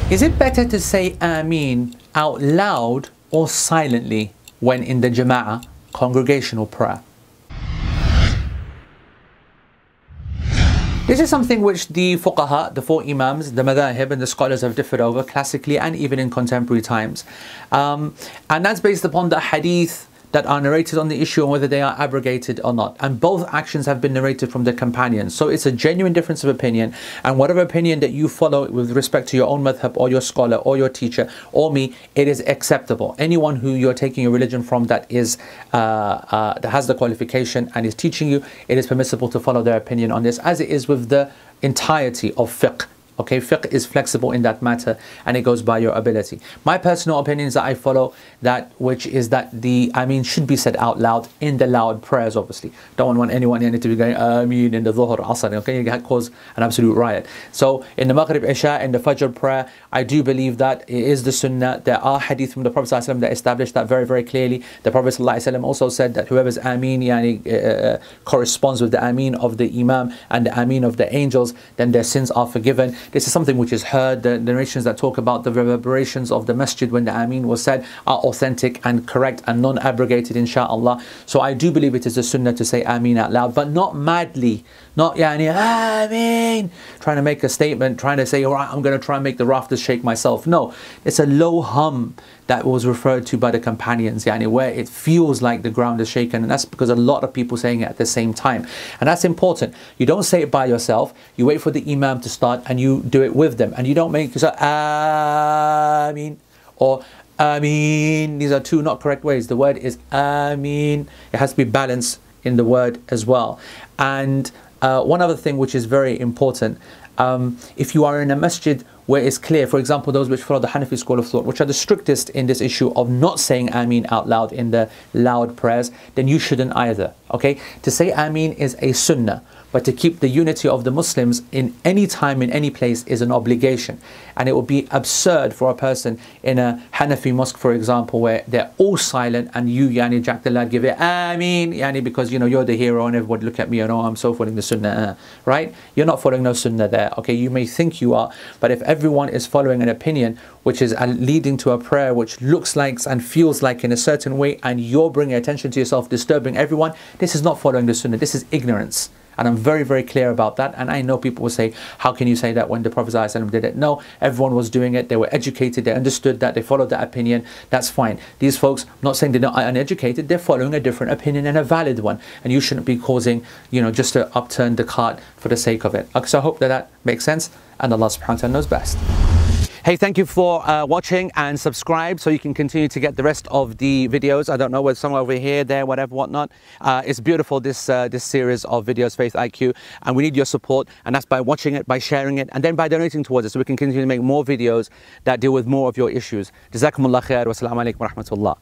Is it better to say Ameen out loud or silently when in the Jama'ah, congregational prayer? This is something which the fuqaha, the four imams, the madahib and the scholars have differed over classically and even in contemporary times. And that's based upon the hadith that are narrated on the issue and whether they are abrogated or not. And both actions have been narrated from the companions. So it's a genuine difference of opinion. And whatever opinion that you follow with respect to your own madhab or your scholar or your teacher or me, it is acceptable. Anyone who you're taking your religion from that is that has the qualification and is teaching you, it is permissible to follow their opinion on this, as it is with the entirety of fiqh. Okay, fiqh is flexible in that matter and it goes by your ability. My personal opinion is that I follow that which is that the Ameen should be said out loud in the loud prayers, obviously. Don't want anyone to be going Ameen in the Dhuhr, Asr, okay, you cause an absolute riot. So in the Maghrib, Isha and the Fajr prayer, I do believe that it is the Sunnah. There are hadith from the Prophet ﷺ that establish that very, very clearly. The Prophet ﷺ also said that whoever's Ameen corresponds with the Ameen of the Imam and the Ameen of the angels, then their sins are forgiven. This is something which is heard. The narrations that talk about the reverberations of the masjid when the Ameen was said are authentic and correct and non-abrogated, inshaAllah. So I do believe it is a sunnah to say Ameen out loud, but not madly, not Ameen, trying to make a statement, trying to say, all right, I'm going to try and make the rafters shake myself. No, it's a low hum that was referred to by the companions, where it feels like the ground is shaken, and that's because a lot of people saying it at the same time. And that's important. You don't say it by yourself, you wait for the Imam to start and you do it with them, and you don't make Ameen or Ameen. These are two not correct ways. The word is Ameen. It has to be balanced in the word as well. And one other thing which is very important, if you are in a masjid where it's clear, for example, those which follow the Hanafi school of thought, which are the strictest in this issue of not saying Ameen out loud in the loud prayers, then you shouldn't either. Okay, to say Ameen is a sunnah, but to keep the unity of the Muslims in any time, in any place, is an obligation. And it would be absurd for a person in a Hanafi mosque, for example, where they're all silent and you, Jack the lad, give it Ameen, because you're the hero and everybody look at me and I'm so following the sunnah, right? You're not following no sunnah there, okay? You may think you are, but if everyone is following an opinion which is leading to a prayer which looks like and feels like in a certain way, and you're bringing attention to yourself, disturbing everyone, this is not following the sunnah, this is ignorance. And I'm very, very clear about that. And I know people will say, how can you say that when the Prophet ﷺ did it? No, everyone was doing it. They were educated. They understood that. They followed that opinion. That's fine. These folks, I'm not saying they're not uneducated. They're following a different opinion and a valid one. And you shouldn't be causing, just to upturn the cart for the sake of it. Okay, so I hope that makes sense. And Allah subhanahu wa ta'ala knows best. Hey, thank you for watching, and subscribe so you can continue to get the rest of the videos. I don't know whether somewhere over here, there, whatever, whatnot. It's beautiful, this series of videos, FaithIQ, and we need your support, and that's by watching it, by sharing it, and then by donating towards it so we can continue to make more videos that deal with more of your issues. Jazakumullah khair, wa salaamu alaykum wa rahmatullah.